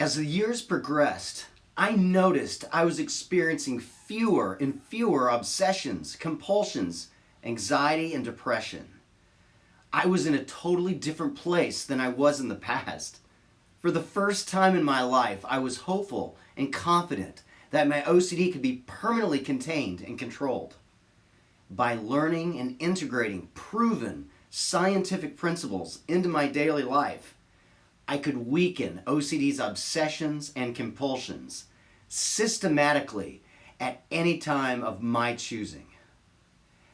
As the years progressed, I noticed I was experiencing fewer and fewer obsessions, compulsions, anxiety, and depression. I was in a totally different place than I was in the past. For the first time in my life, I was hopeful and confident that my OCD could be permanently contained and controlled. By learning and integrating proven scientific principles into my daily life, I could weaken OCD's obsessions and compulsions systematically at any time of my choosing.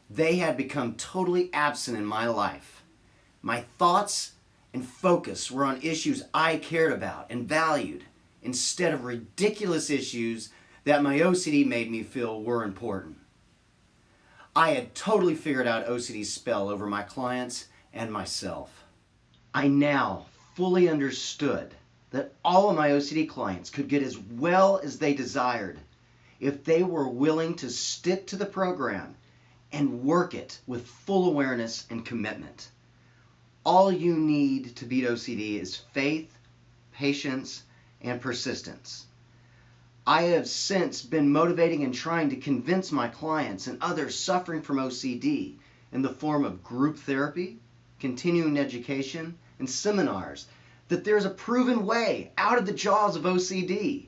They had become totally absent in my life. My thoughts and focus were on issues I cared about and valued instead of ridiculous issues that my OCD made me feel were important. I had totally figured out OCD's spell over my clients and myself. I now fully understood that all of my OCD clients could get as well as they desired if they were willing to stick to the program and work it with full awareness and commitment. All you need to beat OCD is faith, patience, and persistence. I have since been motivating and trying to convince my clients and others suffering from OCD in the form of group therapy, continuing education, and seminars that there's a proven way out of the jaws of OCD.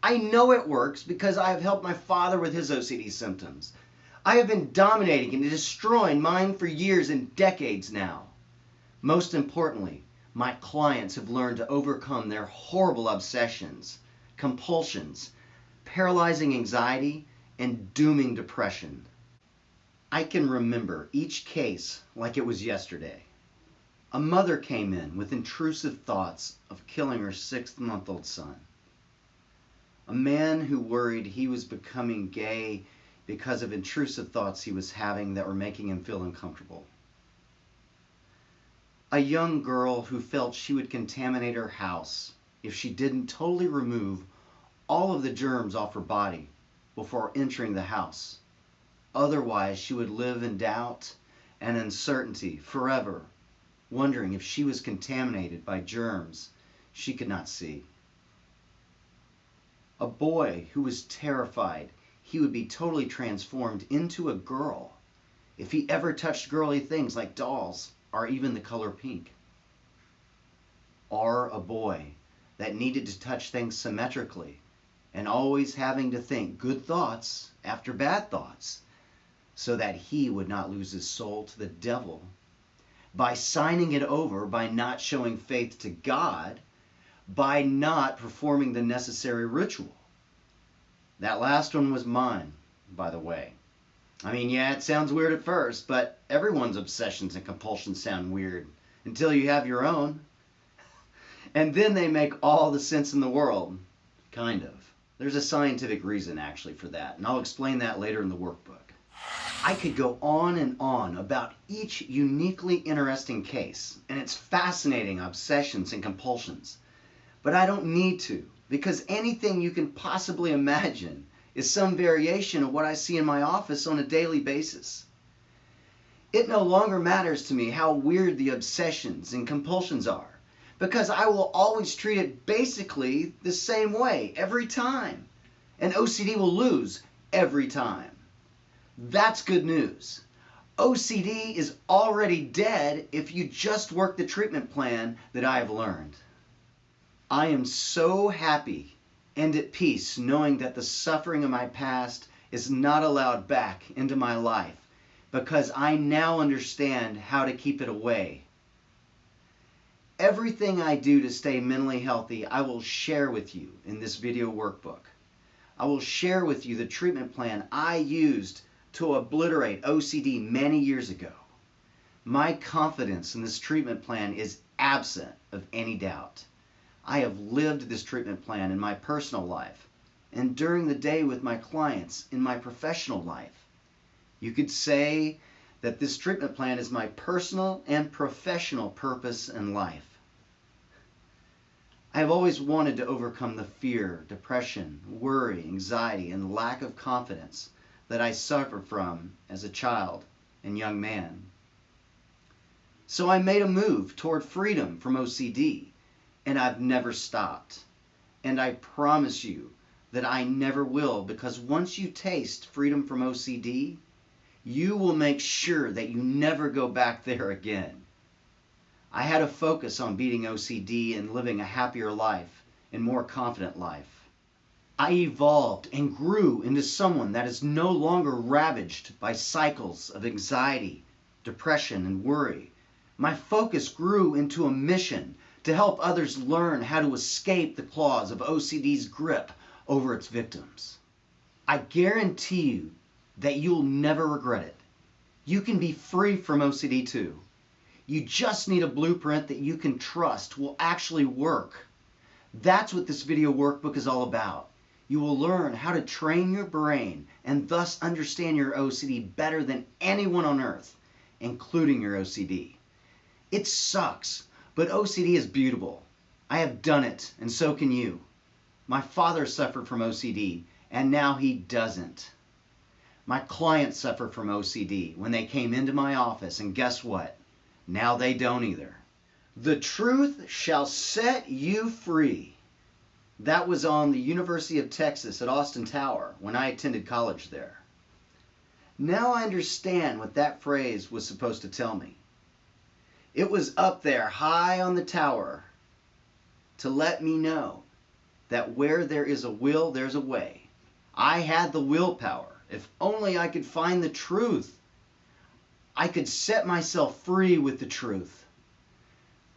I know it works because I have helped my father with his OCD symptoms. I have been dominating and destroying mine for years and decades now. Most importantly, my clients have learned to overcome their horrible obsessions, compulsions, paralyzing anxiety, and dooming depression. I can remember each case like it was yesterday. A mother came in with intrusive thoughts of killing her 6-month-old son. A man who worried he was becoming gay because of intrusive thoughts he was having that were making him feel uncomfortable. A young girl who felt she would contaminate her house if she didn't totally remove all of the germs off her body before entering the house. Otherwise, she would live in doubt and uncertainty forever, wondering if she was contaminated by germs she could not see. A boy who was terrified he would be totally transformed into a girl if he ever touched girly things like dolls or even the color pink. Or a boy that needed to touch things symmetrically and always having to think good thoughts after bad thoughts so that he would not lose his soul to the devil by signing it over, by not showing faith to God, by not performing the necessary ritual. That last one was mine, by the way. I mean, yeah, it sounds weird at first, but everyone's obsessions and compulsions sound weird until you have your own. And then they make all the sense in the world, kind of. There's a scientific reason, actually, for that, and I'll explain that later in the workbook. I could go on and on about each uniquely interesting case and its fascinating obsessions and compulsions, but I don't need to, because anything you can possibly imagine is some variation of what I see in my office on a daily basis. It no longer matters to me how weird the obsessions and compulsions are, because I will always treat it basically the same way every time, and OCD will lose every time. That's good news. OCD is already dead if you just work the treatment plan that I have learned. I am so happy and at peace knowing that the suffering of my past is not allowed back into my life because I now understand how to keep it away. Everything I do to stay mentally healthy, I will share with you in this video workbook. I will share with you the treatment plan I used to obliterate OCD many years ago. My confidence in this treatment plan is absent of any doubt. I have lived this treatment plan in my personal life and during the day with my clients in my professional life. You could say that this treatment plan is my personal and professional purpose in life. I have always wanted to overcome the fear, depression, worry, anxiety, and lack of confidence that I suffered from as a child and young man. So I made a move toward freedom from OCD, and I've never stopped. And I promise you that I never will, because once you taste freedom from OCD, you will make sure that you never go back there again. I had a focus on beating OCD and living a happier life and more confident life. I evolved and grew into someone that is no longer ravaged by cycles of anxiety, depression, and worry. My focus grew into a mission to help others learn how to escape the claws of OCD's grip over its victims. I guarantee you that you'll never regret it. You can be free from OCD too. You just need a blueprint that you can trust will actually work. That's what this video workbook is all about. You will learn how to train your brain and thus understand your OCD better than anyone on earth, including your OCD. It sucks, but OCD is beautiful. I have done it, and so can you. My father suffered from OCD, and now he doesn't. My clients suffered from OCD when they came into my office, and guess what? Now they don't either. The truth shall set you free. That was on the University of Texas at Austin Tower when I attended college there. Now I understand what that phrase was supposed to tell me. It was up there high on the tower to let me know that where there is a will, there's a way. I had the willpower. If only I could find the truth. I could set myself free with the truth.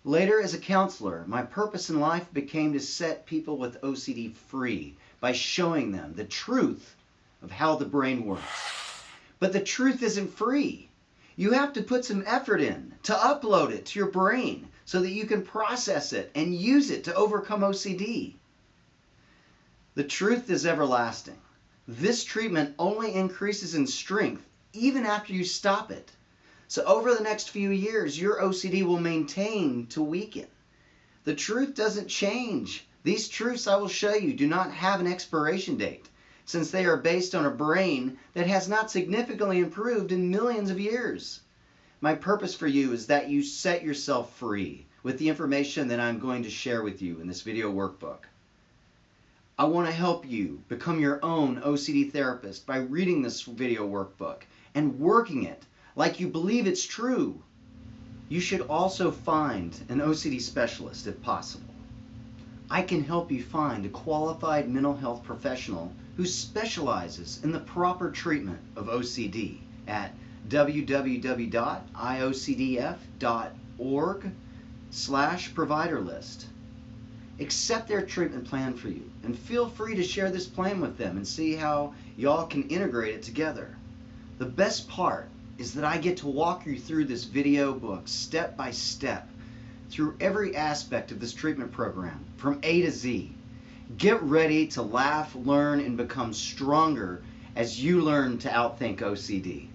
Later, as a counselor, my purpose in life became to set people with OCD free by showing them the truth of how the brain works. But the truth isn't free. You have to put some effort in to upload it to your brain so that you can process it and use it to overcome OCD. The truth is everlasting. This treatment only increases in strength even after you stop it. So over the next few years, your OCD will maintain to weaken. The truth doesn't change. These truths I will show you do not have an expiration date, since they are based on a brain that has not significantly improved in millions of years. My purpose for you is that you set yourself free with the information that I'm going to share with you in this video workbook. I want to help you become your own OCD therapist by reading this video workbook and working it like you believe it's true. You should also find an OCD specialist if possible. I can help you find a qualified mental health professional who specializes in the proper treatment of OCD at www.iocdf.org/provider list. Accept their treatment plan for you and feel free to share this plan with them and see how y'all can integrate it together. The best part is that I get to walk you through this video book step by step through every aspect of this treatment program from A to Z. Get ready to laugh, learn, and become stronger as you learn to outthink OCD.